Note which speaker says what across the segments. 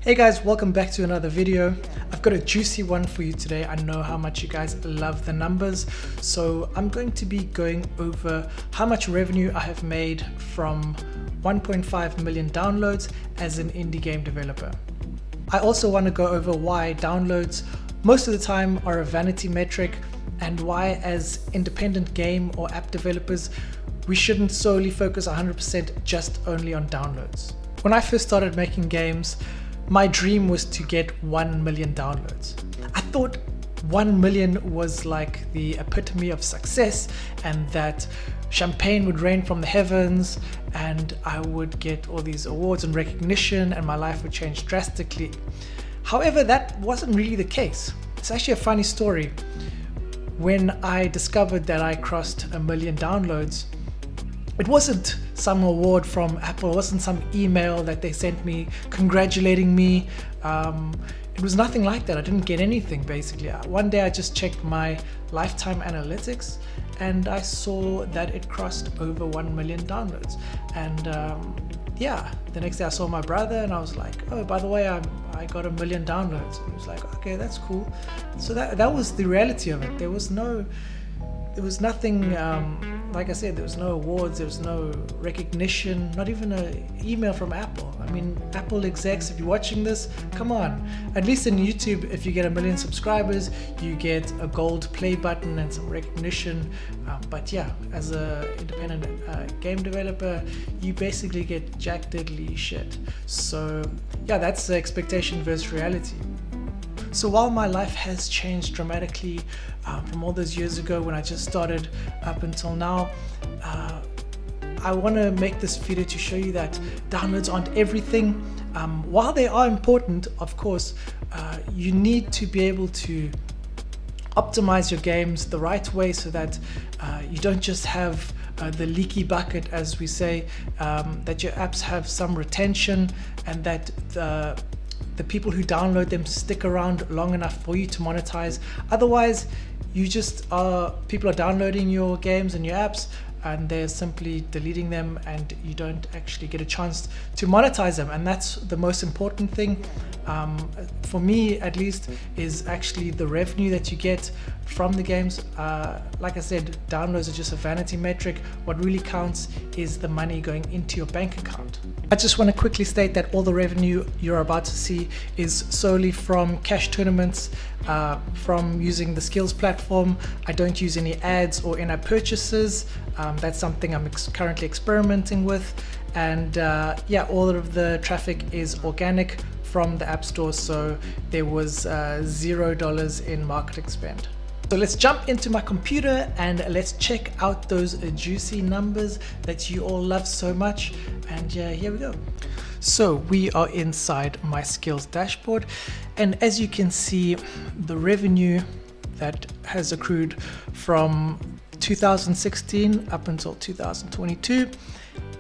Speaker 1: Hey guys, welcome back to another video. I've got a juicy one for you today. I know how much you guys love the numbers, so I'm going to be going over how much revenue I have made from 1.5 million downloads as an indie game developer. I also want to go over why downloads most of the time are a vanity metric and why as independent game or app developers we shouldn't solely focus 100% just only on downloads. When I first started making games, my dream was to get 1 million downloads. I thought 1 million was like the epitome of success and that champagne would rain from the heavens and I would get all these awards and recognition and my life would change drastically. However, that wasn't really the case. It's actually a funny story. When I discovered that I crossed 1 million downloads, it wasn't some award from Apple, it wasn't some email that they sent me congratulating me. It was nothing like that. I didn't get anything basically. One day I just checked my lifetime analytics and I saw that it crossed over 1 million downloads. And the next day I saw my brother and I was like, oh, by the way, I got 1 million downloads. And he was like, okay, that's cool. So that was the reality of it. There was nothing, like I said, there was no awards, there was no recognition, not even an email from Apple. I mean, Apple execs, if you're watching this, come on. At least in YouTube, if you get 1 million subscribers, you get a gold play button and some recognition. But yeah, as an independent game developer, you basically get jack diddly shit. So yeah, that's the expectation versus reality. So while my life has changed dramatically from all those years ago when I just started up until now, I want to make this video to show you that downloads aren't everything. While they are important, of course, you need to be able to optimize your games the right way so that you don't just have the leaky bucket, as we say, that your apps have some retention and that the people who download them stick around long enough for you to monetize. Otherwise, people are downloading your games and your apps and they're simply deleting them and you don't actually get a chance to monetize them. And that's the most important thing, for me at least, is actually the revenue that you get from the games. Like I said, downloads are just a vanity metric. What really counts is the money going into your bank account. I just want to quickly state that all the revenue you're about to see is solely from cash tournaments, from using the Skillz platform. I don't use any ads or in-app purchases. That's something I'm currently experimenting with. And all of the traffic is organic from the App Store, so there was $0 in marketing spend. So let's jump into my computer and let's check out those juicy numbers that you all love so much. And here we go. So we are inside my Skillz dashboard, and as you can see, the revenue that has accrued from 2016 up until 2022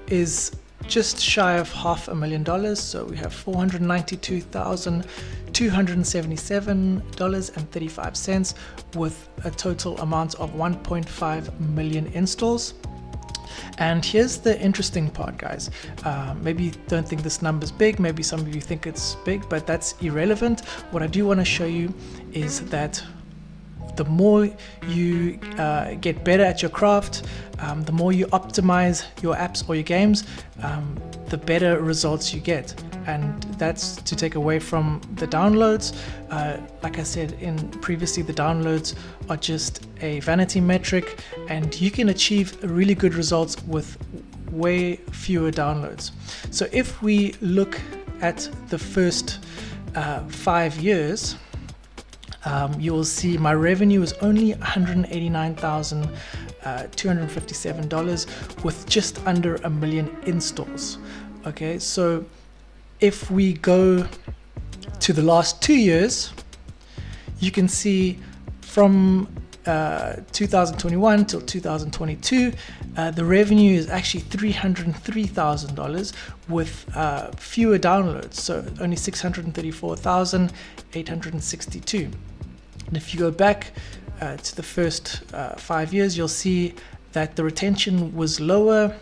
Speaker 1: is just shy of $500,000. So we have $492,277.35 with a total amount of 1.5 million installs. And here's the interesting part, guys. Maybe you don't think this number's big, maybe some of you think it's big, but that's irrelevant. What I do want to show you is that the more you get better at your craft, the more you optimize your apps or your games, the better results you get. And that's to take away from the downloads. Like I said previously, the downloads are just a vanity metric, and you can achieve really good results with way fewer downloads. So if we look at the first 5 years, you will see my revenue is only $189,257 with just under 1 million installs. Okay, so if we go to the last 2 years, you can see from 2021 till 2022, the revenue is actually $303,000 with fewer downloads, so only 634,862. And if you go back to the first 5 years, you'll see that the retention was lower.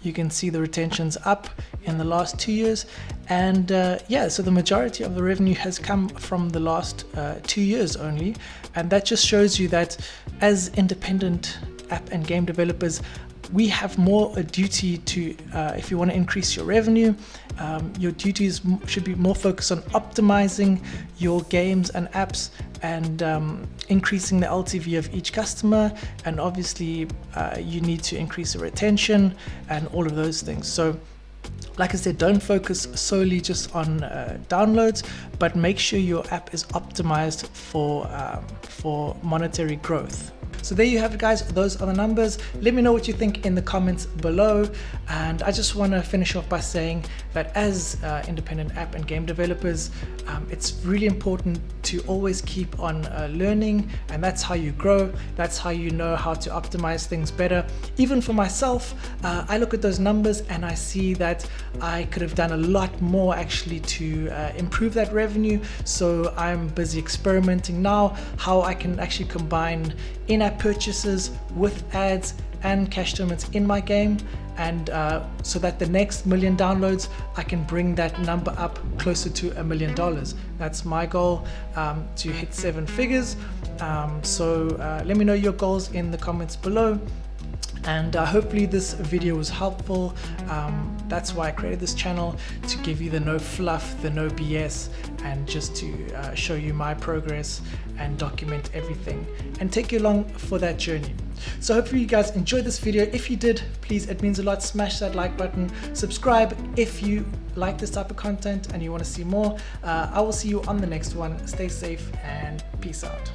Speaker 1: you can see the retention's up in the last 2 years. And yeah, so the majority of the revenue has come from the last 2 years only. And that just shows you that as independent app and game developers, we have more a duty to, if you want to increase your revenue, your duties should be more focused on optimizing your games and apps and increasing the LTV of each customer. And obviously you need to increase the retention and all of those things. So like I said, don't focus solely just on downloads, but make sure your app is optimized for monetary growth. So there you have it, guys. Those are the numbers. Let me know what you think in the comments below. And I just want to finish off by saying that as independent app and game developers, it's really important to always keep on learning, and that's how you grow. That's how you know how to optimize things better. Even for myself, I look at those numbers and I see that I could have done a lot more actually to improve that revenue. So I'm busy experimenting now how I can actually combine in-app purchases with ads and cash tournaments in my game, and so that the next 1 million downloads I can bring that number up closer to $1 million. That's my goal, to hit 7 figures. So let me know your goals in the comments below, and hopefully this video was helpful. That's why I created this channel, to give you the no fluff, the no BS, and just to show you my progress and document everything and take you along for that journey. So hopefully you guys enjoyed this video. If you did, please, it means a lot, smash that like button, subscribe if you like this type of content and you want to see more. I will see you on the next one. Stay safe and peace out.